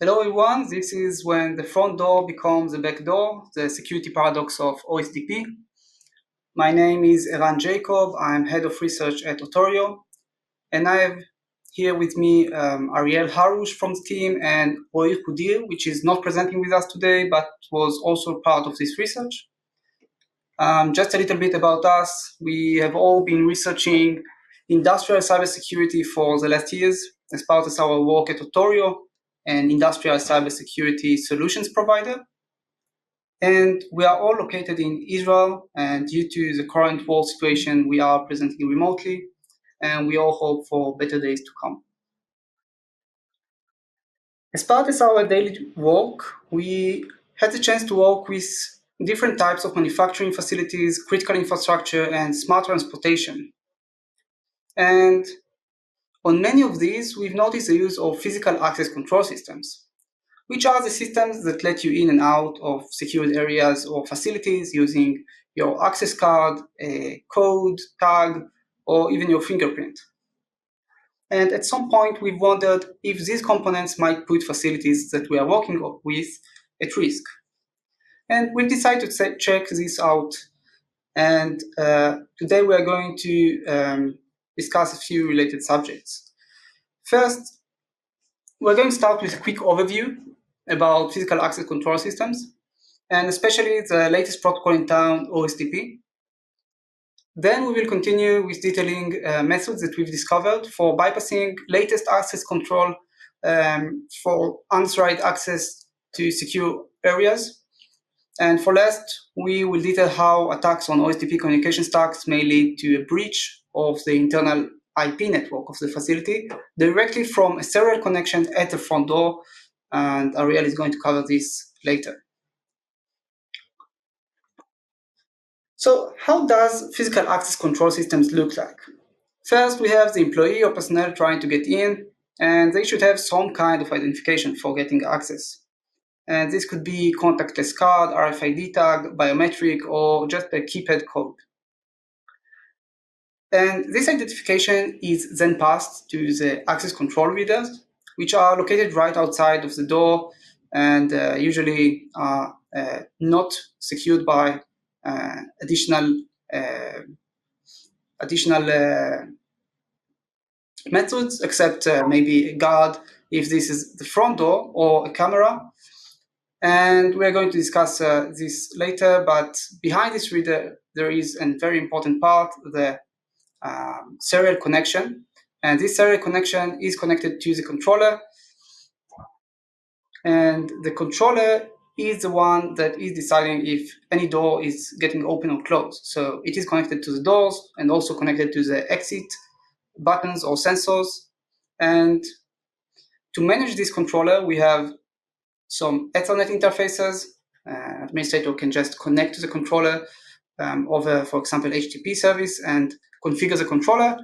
Hello everyone, this is when the front door becomes the back door, the security paradox of OSDP. My name is Eran Jacob, I'm head of research at Hodir, and I have here with me Ariel Harush from the team and Hodir, which is not presenting with us today, but was also part of this research. Just a little bit about us. We have all been researching industrial cybersecurity for the last years as part of our work at Hodir, an industrial cybersecurity solutions provider. And we are all located in Israel, and due to the current war situation, we are presenting remotely, and we all hope for better days to come. As part of our daily work, we had the chance to work with different types of manufacturing facilities, critical infrastructure, and smart transportation. And on many of these, we've noticed the use of physical access control systems, which are the systems that let you in and out of secured areas or facilities using your access card, a code, tag, or even your fingerprint. And at some point, we've wondered if these components might put facilities that we are working with at risk. And we decided to check this out. And today we are going to discuss a few related subjects. First, we're going to start with a quick overview about physical access control systems, and especially the latest protocol in town, OSDP. Then we will continue with detailing methods that we've discovered for bypassing latest access control for unauthorized access to secure areas. And for last, we will detail how attacks on OSDP communication stacks may lead to a breach of the internal IP network of the facility directly from a serial connection at the front door, and Ariel is going to cover this later. So how does physical access control systems look like? First, we have the employee or personnel trying to get in, and they should have some kind of identification for getting access. And this could be contactless card, RFID tag, biometric, or just a keypad code. And this identification is then passed to the access control readers, which are located right outside of the door and usually are not secured by additional methods, except maybe a guard if this is the front door or a camera. And we're going to discuss this later, but behind this reader, there is a very important part, the serial connection. And this serial connection is connected to the controller. And the controller is the one that is deciding if any door is getting open or closed. So it is connected to the doors and also connected to the exit buttons or sensors. And to manage this controller, we have some Ethernet interfaces. Administrator can just connect to the controller over, for example, HTTP service and configure the controller.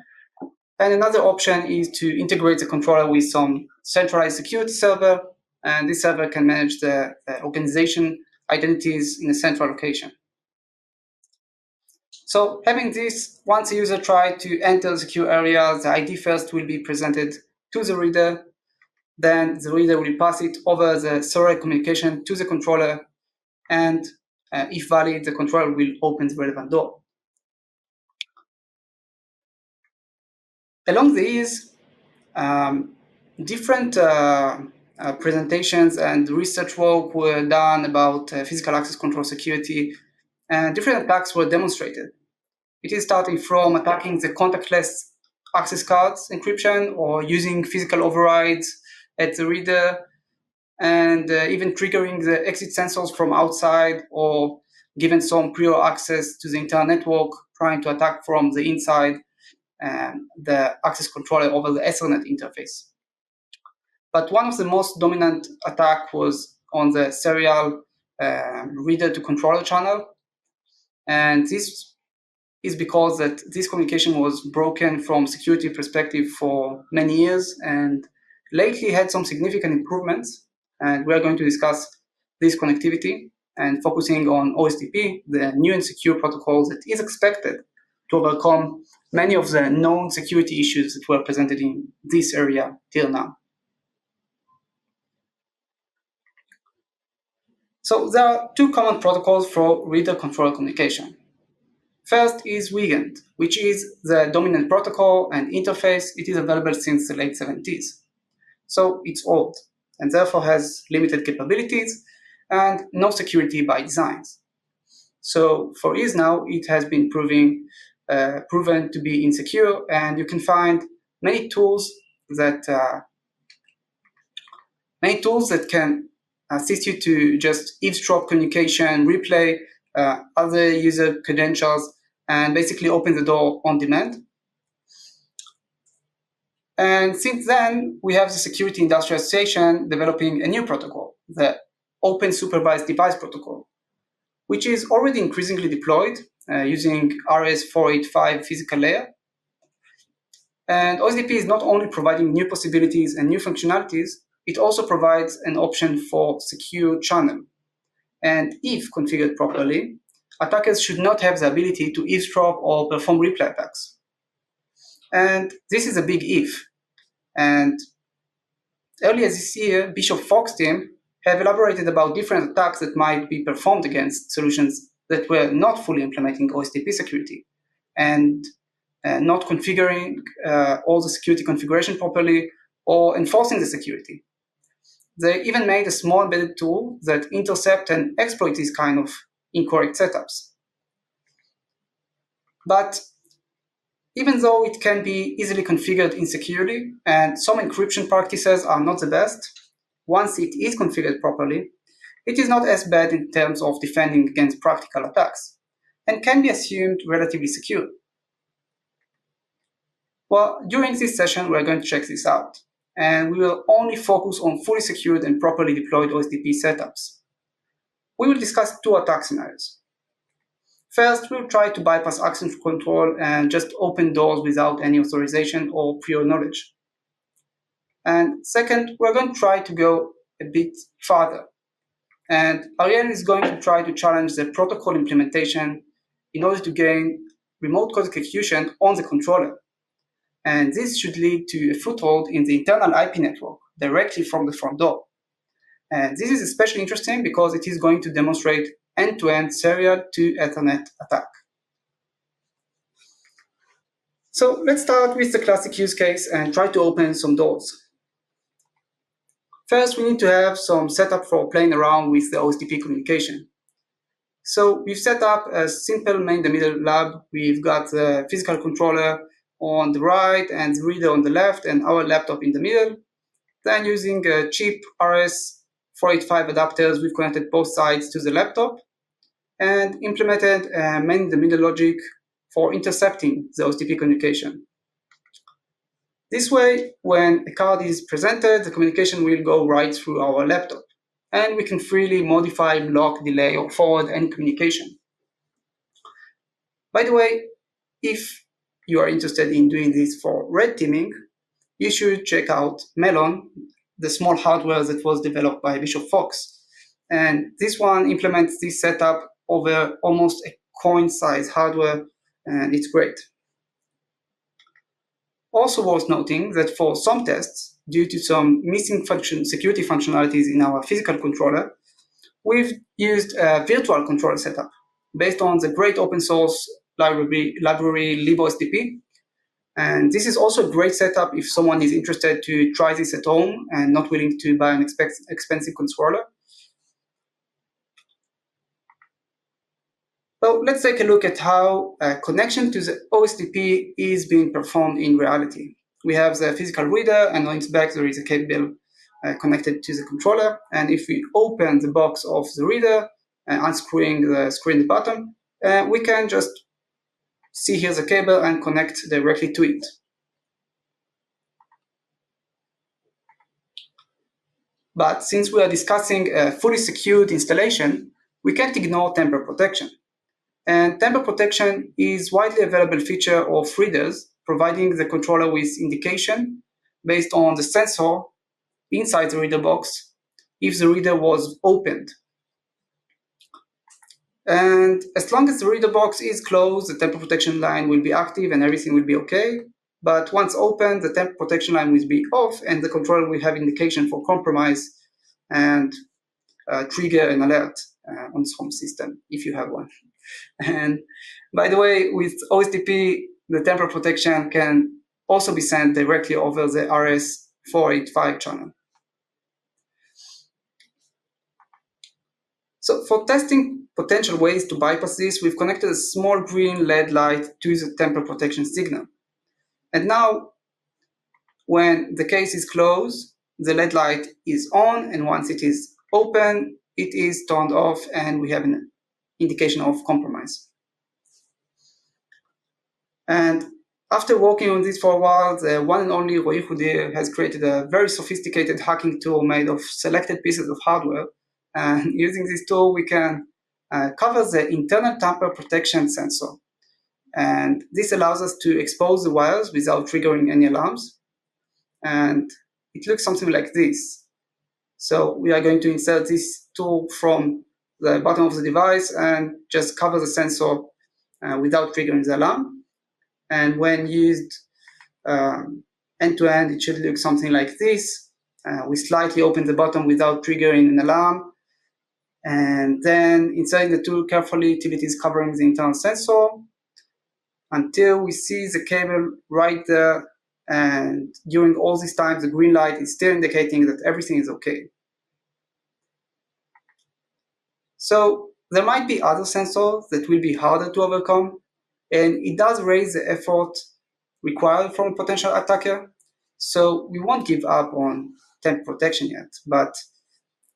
And another option is to integrate the controller with some centralized security server, and this server can manage the organization identities in a central location. So having this, once a user tries to enter the secure area, the ID first will be presented to the reader. Then the reader will pass it over the serial communication to the controller, and if valid, the controller will open the relevant door. Along these, different presentations and research work were done about physical access control security, and different attacks were demonstrated. It is starting from attacking the contactless access cards encryption or using physical overrides at the reader, and even triggering the exit sensors from outside or given some prior access to the entire network, trying to attack from the inside the access controller over the Ethernet interface. But one of the most dominant attack was on the serial reader to controller channel. And this is because that this communication was broken from security perspective for many years and lately had some significant improvements. And we're going to discuss this connectivity and focusing on OSDP, the new and secure protocol that is expected to overcome many of the known security issues that were presented in this area till now. So there are two common protocols for reader-controller communication. First is Weekend, which is the dominant protocol and interface. It is available since the late 70s. So it's old and therefore has limited capabilities and no security by design. So for years now, it has been proven to be insecure, and you can find many tools that can assist you to just eavesdrop communication, replay other user credentials, and basically open the door on demand. And since then, we have the Security Industry Association developing a new protocol, the Open Supervised Device Protocol, which is already increasingly deployed using RS485 physical layer. And OSDP is not only providing new possibilities and new functionalities, it also provides an option for secure channel. And if configured properly, attackers should not have the ability to eavesdrop or perform replay attacks. And this is a big if. And earlier this year, Bishop Fox team have elaborated about different attacks that might be performed against solutions that were not fully implementing OSDP security and not configuring all the security configuration properly or enforcing the security. They even made a small embedded tool that intercept and exploit these kind of incorrect setups. But even though it can be easily configured insecurely and some encryption practices are not the best, once it is configured properly, it is not as bad in terms of defending against practical attacks and can be assumed relatively secure. Well, during this session, we're going to check this out, and we will only focus on fully secured and properly deployed OSDP setups. We will discuss two attack scenarios. First, we'll try to bypass access control and just open doors without any authorization or prior knowledge. And second, we're going to try to go a bit farther. And Ariel is going to try to challenge the protocol implementation in order to gain remote code execution on the controller. And this should lead to a foothold in the internal IP network directly from the front door. And this is especially interesting because it is going to demonstrate end-to-end serial to Ethernet attack. So let's start with the classic use case and try to open some doors. First, we need to have some setup for playing around with the OSDP communication. So we've set up a simple man-in-the-middle lab. We've got the physical controller on the right and the reader on the left and our laptop in the middle. Then using cheap RS485 adapters, we've connected both sides to the laptop and implemented man-in-the-middle logic for intercepting the OSDP communication. This way, when a card is presented, the communication will go right through our laptop, and we can freely modify, block, delay, or forward any communication. By the way, if you are interested in doing this for red teaming, you should check out Melon, the small hardware that was developed by Bishop Fox. And this one implements this setup over almost a coin-size hardware, and it's great. Also worth noting that for some tests, due to some missing security functionalities in our physical controller, we've used a virtual controller setup based on the great open source library libOSDP. And this is also a great setup if someone is interested to try this at home and not willing to buy an expensive controller. So let's take a look at how a connection to the OSDP is being performed in reality. We have the physical reader, and on its back there is a cable connected to the controller. And if we open the box of the reader, unscrewing the screen at the bottom, we can just see here the cable and connect directly to it. But since we are discussing a fully secured installation, we can't ignore tamper protection. And tamper protection is widely available feature of readers, providing the controller with indication based on the sensor inside the reader box if the reader was opened. And as long as the reader box is closed, the tamper protection line will be active and everything will be okay. But once opened, the tamper protection line will be off and the controller will have indication for compromise. And trigger an alert on its home system if you have one. And by the way, with OSDP, the temporal protection can also be sent directly over the RS485 channel. So for testing potential ways to bypass this, we've connected a small green LED light to the temporal protection signal. And now, when the case is closed, the LED light is on, and once it is open, it is turned off, and we have an indication of compromise. And after working on this for a while, the one and only Hodir has created a very sophisticated hacking tool made of selected pieces of hardware. And using this tool, we can cover the internal tamper protection sensor. And this allows us to expose the wires without triggering any alarms. And it looks something like this. So we are going to insert this tool from the bottom of the device and just cover the sensor without triggering the alarm. And when used end-to-end, it should look something like this. We slightly open the bottom without triggering an alarm. And then inside the tool carefully till it is covering the internal sensor until we see the cable right there. And during all this time, the green light is still indicating that everything is okay. So there might be other sensors that will be harder to overcome, and it does raise the effort required from a potential attacker. So we won't give up on temp protection yet, but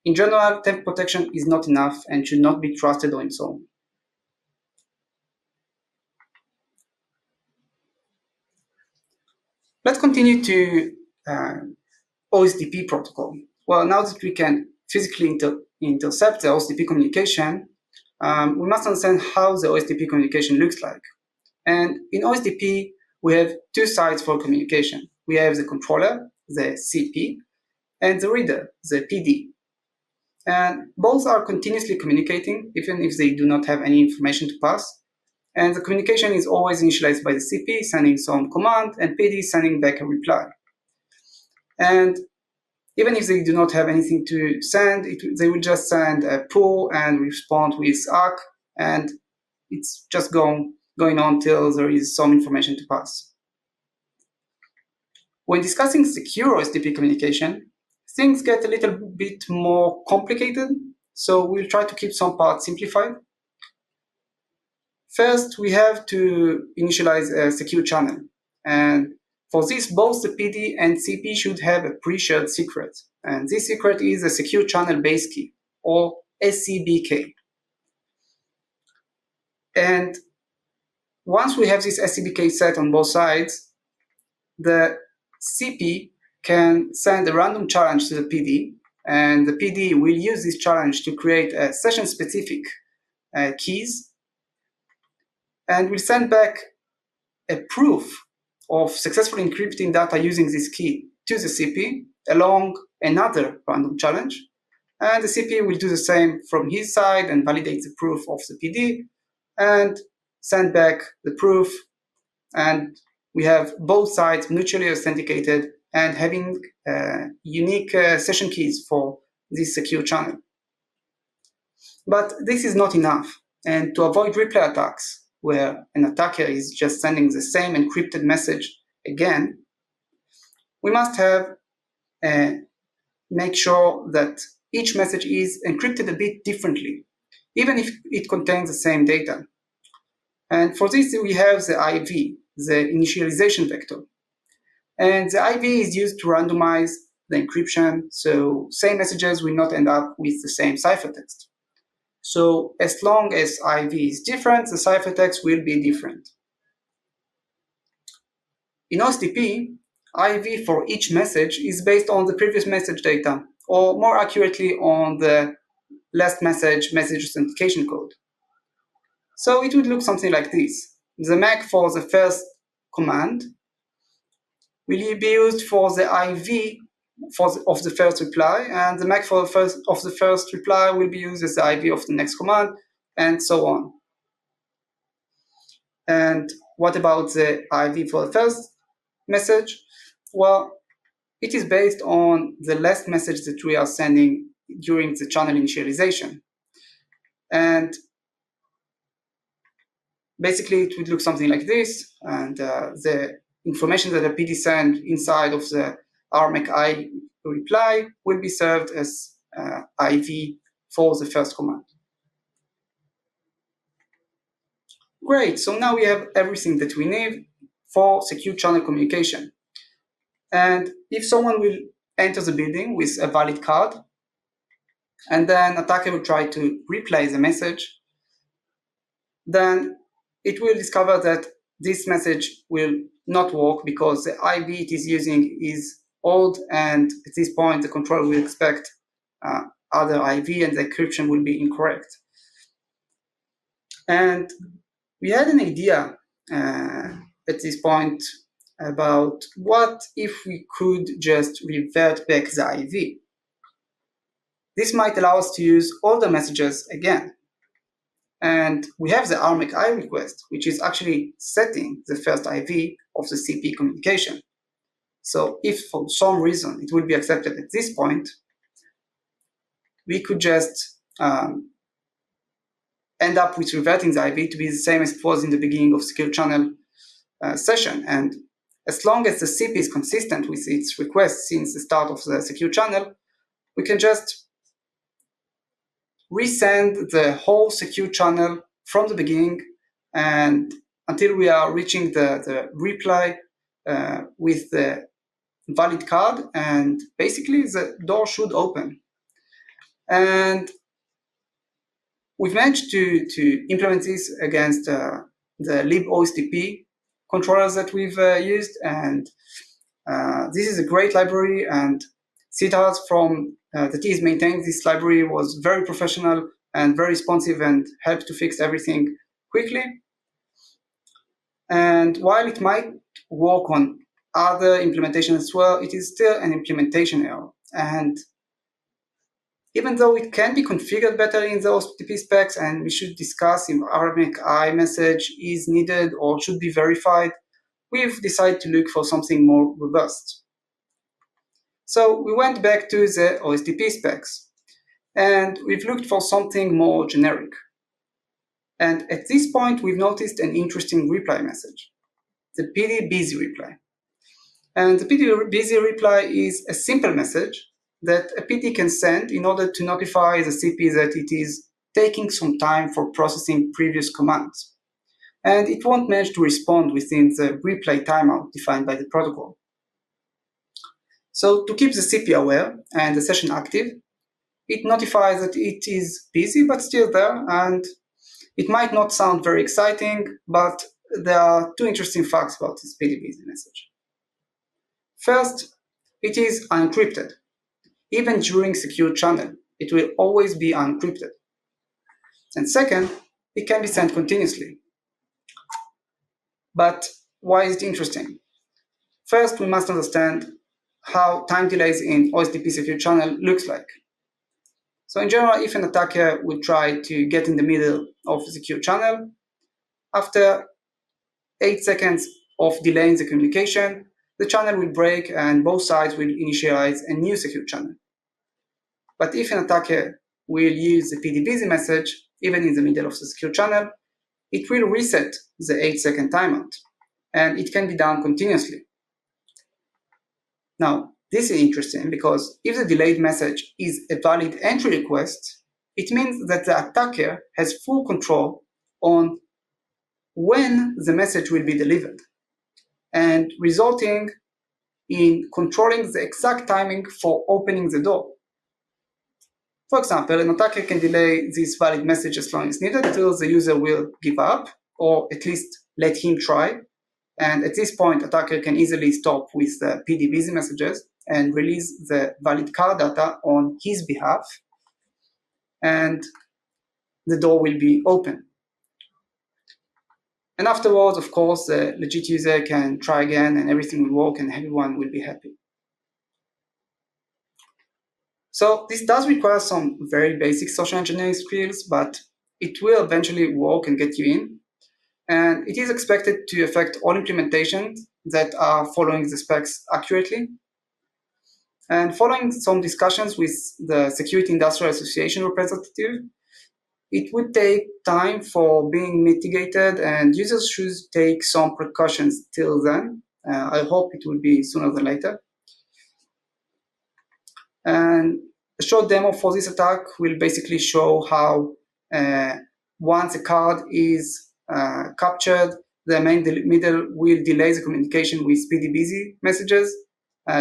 in general, temp protection is not enough and should not be trusted on its own. Let's continue to OSDP protocol. Well, now that we can physically intercept the OSDP communication, we must understand how the OSDP communication looks like. And in OSDP, we have two sides for communication. We have the controller, the CP, and the reader, the PD. And both are continuously communicating, even if they do not have any information to pass. And the communication is always initialized by the CP, sending some command, and PD sending back a reply. And even if they do not have anything to send, they will just send a pull and respond with ACK, and it's just going on till there is some information to pass. When discussing secure OSDP communication, things get a little bit more complicated, so we'll try to keep some parts simplified. First, we have to initialize a secure channel, and for this, both the PD and CP should have a pre-shared secret, and this secret is a secure channel base key, or SCBK. And once we have this SCBK set on both sides, the CP can send a random challenge to the PD, and the PD will use this challenge to create a session-specific keys, and will send back a proof of successfully encrypting data using this key to the CP along another random challenge. And the CP will do the same from his side and validate the proof of the PD and send back the proof. And we have both sides mutually authenticated and having unique session keys for this secure channel. But this is not enough. And to avoid replay attacks, where an attacker is just sending the same encrypted message again, we must have make sure that each message is encrypted a bit differently, even if it contains the same data. And for this, we have the IV, the initialization vector. And the IV is used to randomize the encryption, so same messages will not end up with the same ciphertext. So as long as IV is different, the ciphertext will be different. In OSDP, IV for each message is based on the previous message data, or more accurately on the last message authentication code. So it would look something like this. The MAC for the first command will be used for the IV of the first reply, and the MAC for the first reply will be used as the IV of the next command, and so on. And what about the IV for the first message? Well, it is based on the last message that we are sending during the channel initialization. And basically, it would look something like this, and the information that the PD send inside of the RMACI reply will be served as IV for the first command. Great, so now we have everything that we need for secure channel communication. And if someone will enter the building with a valid card, and then attacker will try to replay the message, then it will discover that this message will not work because the IV it is using is old, and at this point the controller will expect other IV and the encryption will be incorrect. And we had an idea at this point about what if we could just revert back the IV. This might allow us to use all the messages again. And we have the RMACI request, which is actually setting the first IV of the CP communication. So if for some reason it will be accepted at this point, we could just end up with reverting the IV to be the same as it was in the beginning of secure channel session. And as long as the CP is consistent with its request since the start of the secure channel, we can just resend the whole secure channel from the beginning and until we are reaching the reply with the valid card, and basically the door should open. And we've managed to implement this against the libOSDP controllers that we've used, and this is a great library, and Siddharth from the team maintaining this library was very professional and very responsive and helped to fix everything quickly. And while it might work on other implementations as well, it is still an implementation error. And even though it can be configured better in the OSDP specs, and we should discuss if RMACI message is needed or should be verified, we've decided to look for something more robust. So we went back to the OSDP specs, and we've looked for something more generic. And at this point, we've noticed an interesting reply message, the PD busy reply. And the PD busy reply is a simple message that a PD can send in order to notify the CP that it is taking some time for processing previous commands. And it won't manage to respond within the replay timeout defined by the protocol. So to keep the CP aware and the session active, it notifies that it is busy but still there, and it might not sound very exciting, but there are two interesting facts about this PD busy message. First, it is unencrypted. Even during secure channel, it will always be unencrypted. And second, it can be sent continuously. But why is it interesting? First, we must understand how time delays in OSDP secure channel looks like. So in general, if an attacker will try to get in the middle of a secure channel, after 8 seconds of delaying the communication, the channel will break and both sides will initialize a new secure channel. But if an attacker will use the PD busy message, even in the middle of the secure channel, it will reset the 8-second timeout, and it can be done continuously. Now, this is interesting because if the delayed message is a valid entry request, it means that the attacker has full control on when the message will be delivered, and resulting in controlling the exact timing for opening the door. For example, an attacker can delay this valid message as long as needed until the user will give up, or at least let him try. And at this point, attacker can easily stop with the PD busy messages and release the valid card data on his behalf, and the door will be open. And afterwards, of course, the legit user can try again and everything will work and everyone will be happy. So this does require some very basic social engineering skills, but it will eventually work and get you in. And it is expected to affect all implementations that are following the specs accurately. And following some discussions with the Security Industrial Association representative, it would take time for being mitigated, and users should take some precautions till then. I hope it will be sooner than later. And a short demo for this attack will basically show how uh, once a card is captured, the main middle will delay the communication with PDBZ messages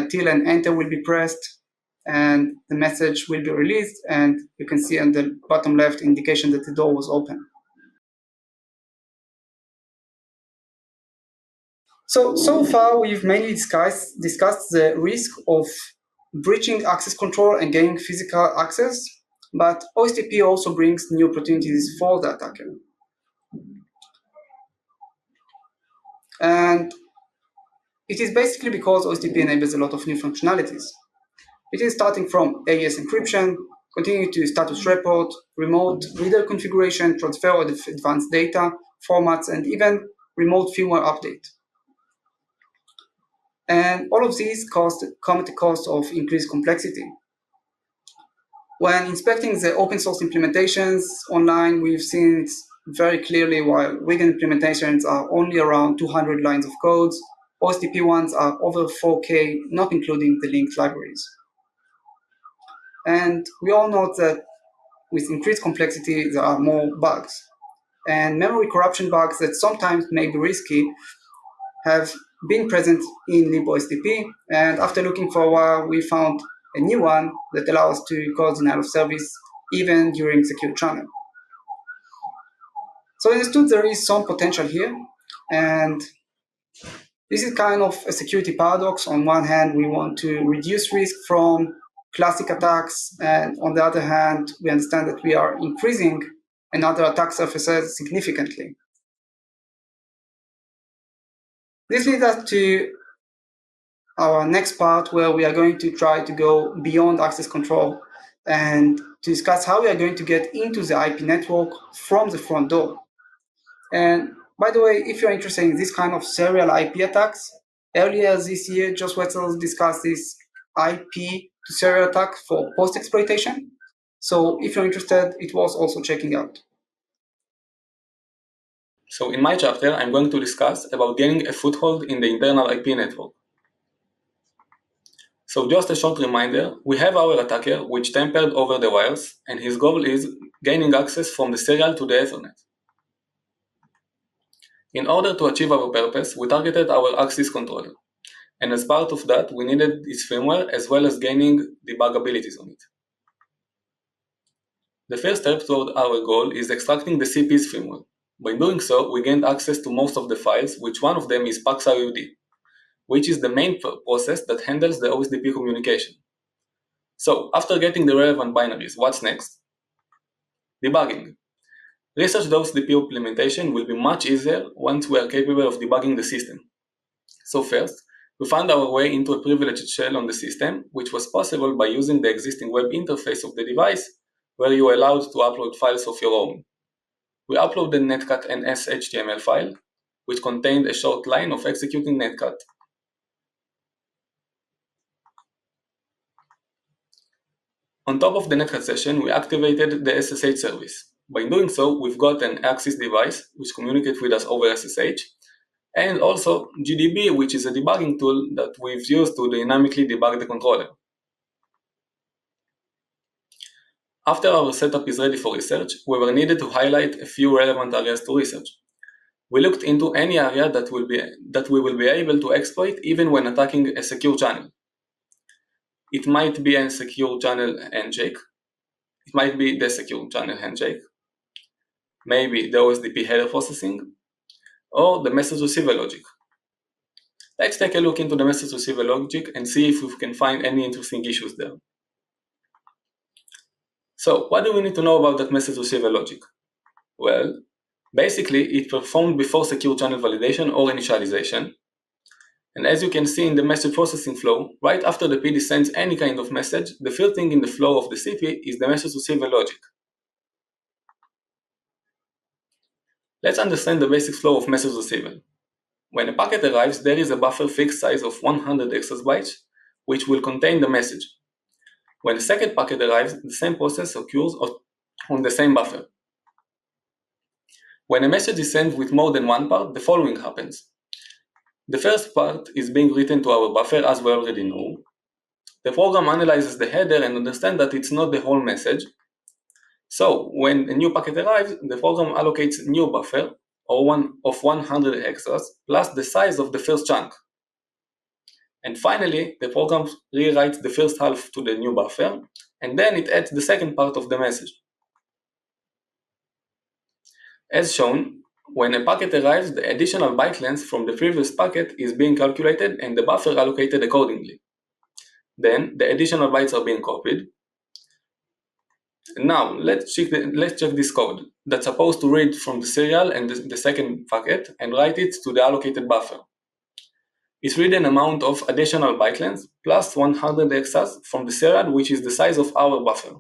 till an enter will be pressed and the message will be released, and you can see on the bottom left indication that the door was open. So far, we've mainly discussed the risk of breaching access control and gaining physical access, but OSDP also brings new opportunities for the attacker. And it is basically because OSDP enables a lot of new functionalities. It is starting from AES encryption, continuing to status report, remote reader configuration, transfer of advanced data, formats, and even remote firmware update. And all of these come at the cost of increased complexity. When inspecting the open source implementations online, we've seen very clearly while vegan implementations are only around 200 lines of codes, OSDP ones are over 4K, not including the linked libraries. And we all know that with increased complexity, there are more bugs. And memory corruption bugs that sometimes may be risky have been present in libOSDP, and after looking for a while, we found a new one that allows to cause denial of service even during secure channel. So I understood there is some potential here, and this is kind of a security paradox. On one hand, we want to reduce risk from classic attacks, and on the other hand, we understand that we are increasing another attack surfaces significantly. This leads us to our next part, where we are going to try to go beyond access control and to discuss how we are going to get into the IP network from the front door. And by the way, if you're interested in this kind of serial IP attacks, earlier this year, Josh Wetzel discussed this IP to serial attack for post-exploitation. So if you're interested, it was also checking out. So in my chapter, I'm going to discuss about gaining a foothold in the internal IP network. So just a short reminder, we have our attacker which tampered over the wires, and his goal is gaining access from the serial to the Ethernet. In order to achieve our purpose, we targeted our access controller, and as part of that, we needed its firmware as well as gaining debug abilities on it. The first step toward our goal is extracting the CP's firmware. By doing so, we gained access to most of the files, which one of them is PaxIUD, which is the main process that handles the OSDP communication. So, after getting the relevant binaries, what's next? Debugging. Research the OSDP implementation will be much easier once we are capable of debugging the system. So first, we found our way into a privileged shell on the system, which was possible by using the existing web interface of the device, where you are allowed to upload files of your own. We uploaded netcat NS HTML file, which contained a short line of executing netcat. On top of the netcat session, we activated the SSH service. By doing so, we've got an Axis device, which communicates with us over SSH, and also GDB, which is a debugging tool that we've used to dynamically debug the controller. After our setup is ready for research, we were needed to highlight a few relevant areas to research. We looked into any area that we will be able to exploit even when attacking a secure channel. It might be a secure channel handshake. It might be the secure channel handshake. Maybe the OSDP header processing, or the message receiver logic. Let's take a look into the message receiver logic and see if we can find any interesting issues there. So, what do we need to know about that message receiver logic? Well, basically, it performed before secure channel validation or initialization. And as you can see in the message processing flow, right after the PD sends any kind of message, the first thing in the flow of the CP is the message receiver logic. Let's understand the basic flow of message receiver. When a packet arrives, there is a buffer fixed size of 100 exabytes, which will contain the message. When the second packet arrives, the same process occurs on the same buffer. When a message is sent with more than one part, the following happens. The first part is being written to our buffer, as we already know. The program analyzes the header and understands that it's not the whole message. So when a new packet arrives, the program allocates new buffer of 100 hexas plus the size of the first chunk. And finally, the program rewrites the first half to the new buffer, and then it adds the second part of the message. As shown, when a packet arrives, the additional byte length from the previous packet is being calculated and the buffer allocated accordingly. Then the additional bytes are being copied. Now let's check this code that's supposed to read from the serial and the second packet and write it to the allocated buffer. It reads an amount of additional byte length plus 100 hexas from the serial, which is the size of our buffer.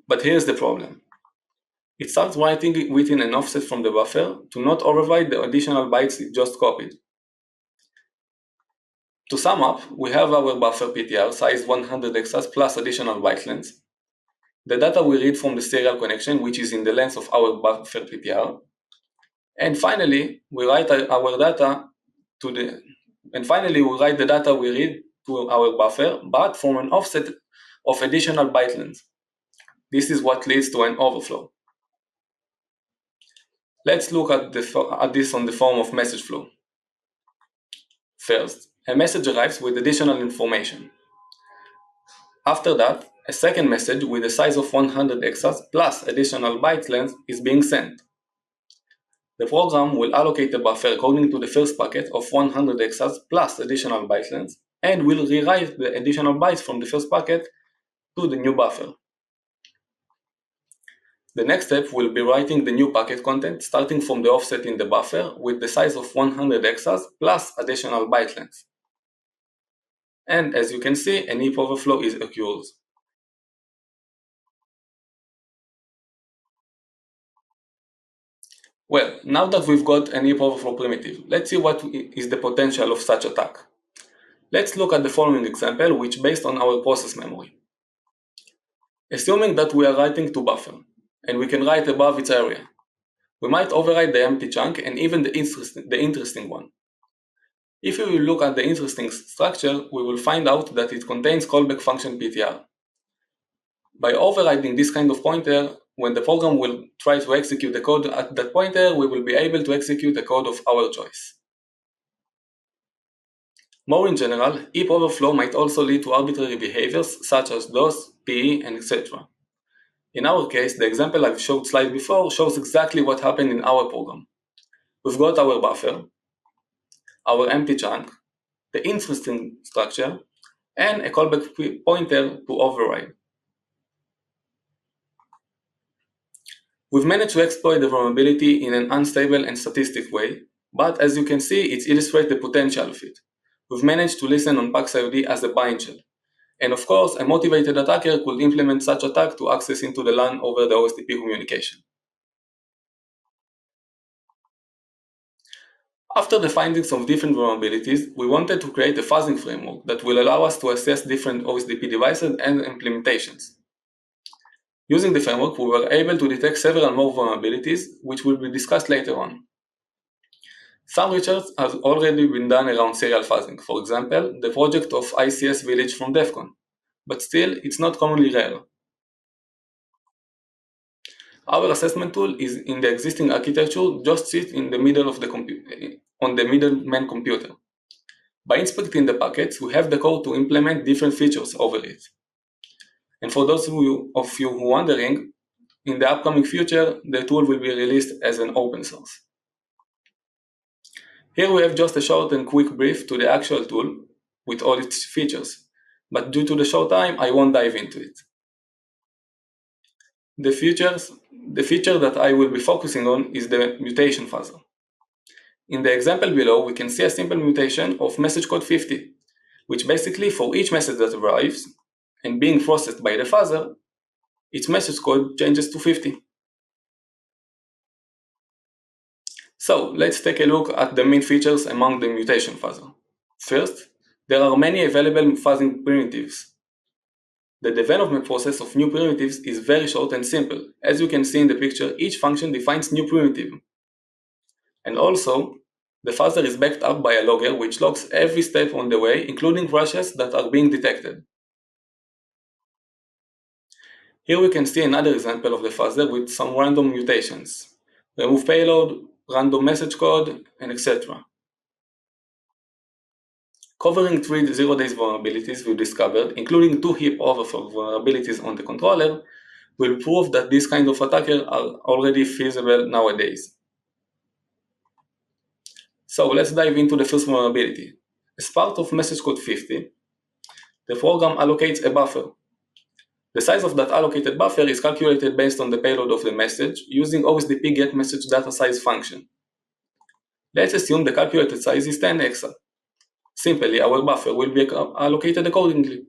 But here's the problem. It starts writing within an offset from the buffer to not override the additional bytes it just copied. To sum up, we have our buffer PTR size 100 hexas plus additional byte length, the data we read from the serial connection, which is in the length of our buffer PTR, and finally we write the data we read to our buffer, but from an offset of additional byte length. This is what leads to an overflow. Let's look at this on the form of message flow. First, a message arrives with additional information. After that, a second message with a size of 100 hexas plus additional byte length is being sent. The program will allocate the buffer according to the first packet of 100 hexas plus additional byte length and will rewrite the additional bytes from the first packet to the new buffer. The next step will be writing the new packet content starting from the offset in the buffer with the size of 100 hexas plus additional byte length. And as you can see, an heap overflow occurs. Well, now that we've got an heap overflow primitive, let's see what is the potential of such attack. Let's look at the following example, which based on our process memory. Assuming that we are writing to buffer, and we can write above its area, we might override the empty chunk and even the interesting one. If we will look at the interesting structure, we will find out that it contains callback function PTR. By overriding this kind of pointer, when the program will try to execute the code at that pointer, we will be able to execute a code of our choice. More in general, heap overflow might also lead to arbitrary behaviors such as DOS, PE, and etc. In our case, the example I've showed slide before shows exactly what happened in our program. We've got our buffer, our empty chunk, the interesting structure, and a callback pointer to override. We've managed to exploit the vulnerability in an unstable and statistic way, but as you can see, it illustrates the potential of it. We've managed to listen on PaxIOD as a bind shell. And of course, a motivated attacker could implement such attack to access into the LAN over the OSDP communication. After the findings of different vulnerabilities, we wanted to create a fuzzing framework that will allow us to assess different OSDP devices and implementations. Using the framework, we were able to detect several more vulnerabilities, which will be discussed later on. Some research has already been done around serial fuzzing, for example, the project of ICS Village from DEF CON, but still, it's not commonly rare. Our assessment tool is in the existing architecture, just sits in the middle of the on the middleman computer. By inspecting the packets, we have the code to implement different features over it. And for those of you who are wondering, in the upcoming future, the tool will be released as an open source. Here we have just a short and quick brief to the actual tool with all its features, but due to the short time, I won't dive into it. The feature that I will be focusing on is the mutation fuzzer. In the example below, we can see a simple mutation of message code 50, which basically for each message that arrives and being processed by the fuzzer, its message code changes to 50. So let's take a look at the main features among the mutation fuzzer. First, there are many available fuzzing primitives. The development process of new primitives is very short and simple. As you can see in the picture, each function defines new primitive. And also, the fuzzer is backed up by a logger which logs every step on the way, including crashes that are being detected. Here we can see another example of the fuzzer with some random mutations. Remove payload, random message code, and etc. Covering 3 zero-days vulnerabilities we discovered, including 2 heap overflow vulnerabilities on the controller, will prove that these kind of attacks are already feasible nowadays. So let's dive into the first vulnerability. As part of message code 50, the program allocates a buffer. The size of that allocated buffer is calculated based on the payload of the message using OSDP getMessageDataSize function. Let's assume the calculated size is 10 hexa. Simply, our buffer will be allocated accordingly.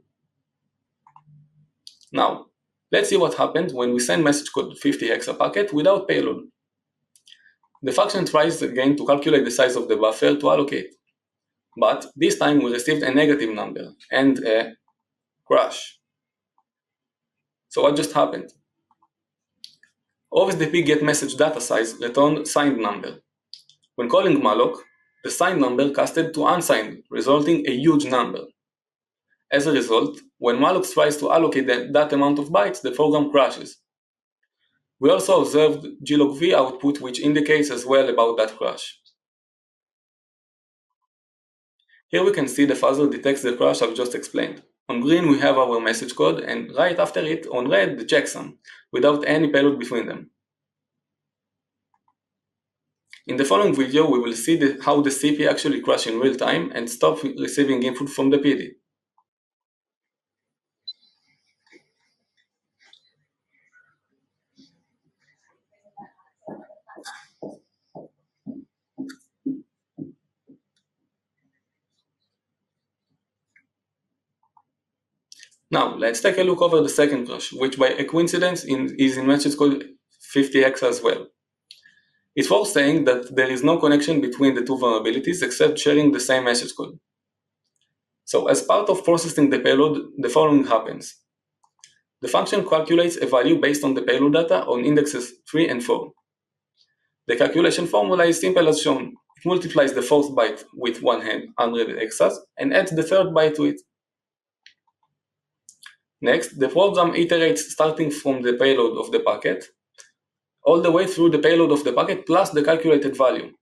Now, let's see what happens when we send message code 50 hexa packet without payload. The function tries again to calculate the size of the buffer to allocate, but this time we received a negative number and a crash. So what just happened? OSDP getMessageDataSize returned signed number. When calling malloc, the signed number casted to unsigned, resulting a huge number. As a result, when malloc tries to allocate that amount of bytes, the program crashes. We also observed glogv output, which indicates as well about that crash. Here we can see the fuzzer detects the crash I've just explained. On green we have our message code, and right after it, on red, the checksum, without any payload between them. In the following video, we will see how the CP actually crashed in real time and stop receiving input from the PD. Now, let's take a look over the second crash, which by a coincidence is in message code 50x as well. It's worth saying that there is no connection between the two vulnerabilities except sharing the same message code. So as part of processing the payload, the following happens. The function calculates a value based on the payload data on indexes 3 and 4. The calculation formula is simple as shown. It multiplies the fourth byte with 100 hexas and adds the third byte to it. Next, the program iterates starting from the payload of the packet all the way through the payload of the packet plus the calculated value.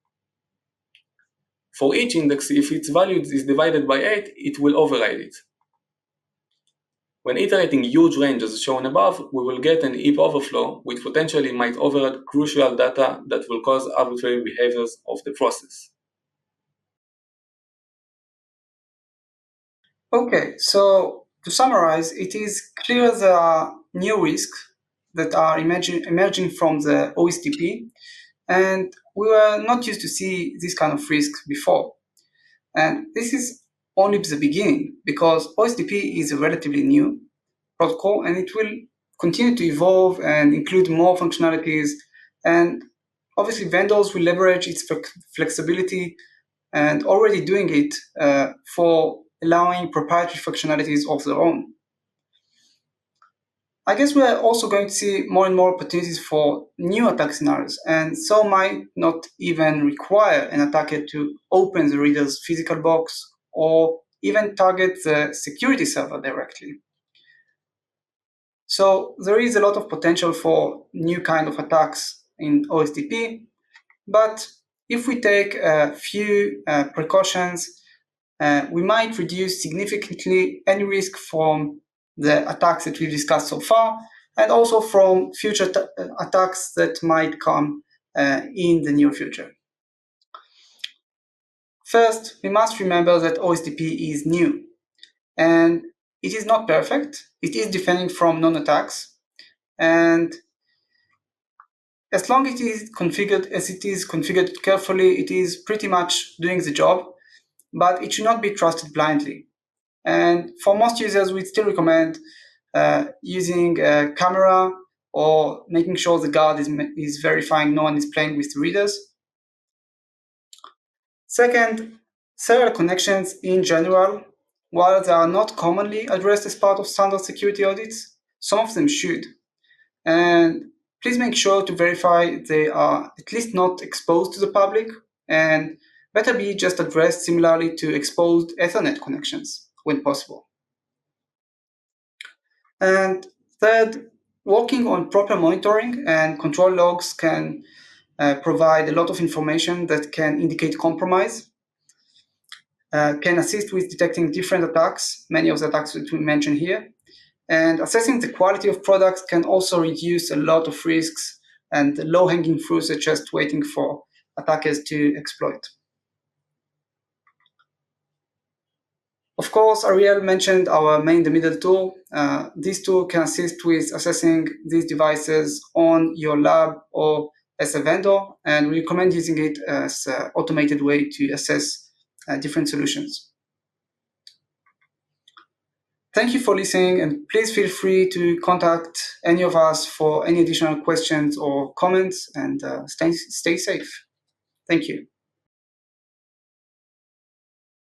For each index, if its value is divided by 8, it will override it. When iterating huge ranges as shown above, we will get an heap overflow, which potentially might override crucial data that will cause arbitrary behaviors of the process. Okay, so to summarize, it is clear there are new risks that are emerging from the OSDP, and we were not used to see this kind of risk before. And this is only the beginning, because OSDP is a relatively new protocol and it will continue to evolve and include more functionalities, and obviously vendors will leverage its flexibility and already doing it for allowing proprietary functionalities of their own. I guess we are also going to see more and more opportunities for new attack scenarios, and so might not even require an attacker to open the reader's physical box or even target the security server directly. So there is a lot of potential for new kind of attacks in OSDP, but if we take a few precautions, we might reduce significantly any risk from the attacks that we've discussed so far, and also from future attacks that might come in the near future. First, we must remember that OSDP is new, and it is not perfect. It is defending from non-attacks, and as long as it is configured carefully, it is pretty much doing the job, but it should not be trusted blindly. And for most users, we still recommend using a camera or making sure the guard is verifying no one is playing with the readers. Second, Serial connections in general, while they are not commonly addressed as part of standard security audits, some of them should. And please make sure to verify they are at least not exposed to the public, and better be just addressed similarly to exposed Ethernet connections when possible. And third, working on proper monitoring and control logs can provide a lot of information that can indicate compromise, can assist with detecting different attacks, many of the attacks that we mentioned here, and assessing the quality of products can also reduce a lot of risks and low-hanging fruits are just waiting for attackers to exploit. Of course, Ariel mentioned our main the middle tool. This tool can assist with assessing these devices on your lab or as a vendor, and we recommend using it as an automated way to assess different solutions. Thank you for listening, and please feel free to contact any of us for any additional questions or comments, and stay safe. Thank you.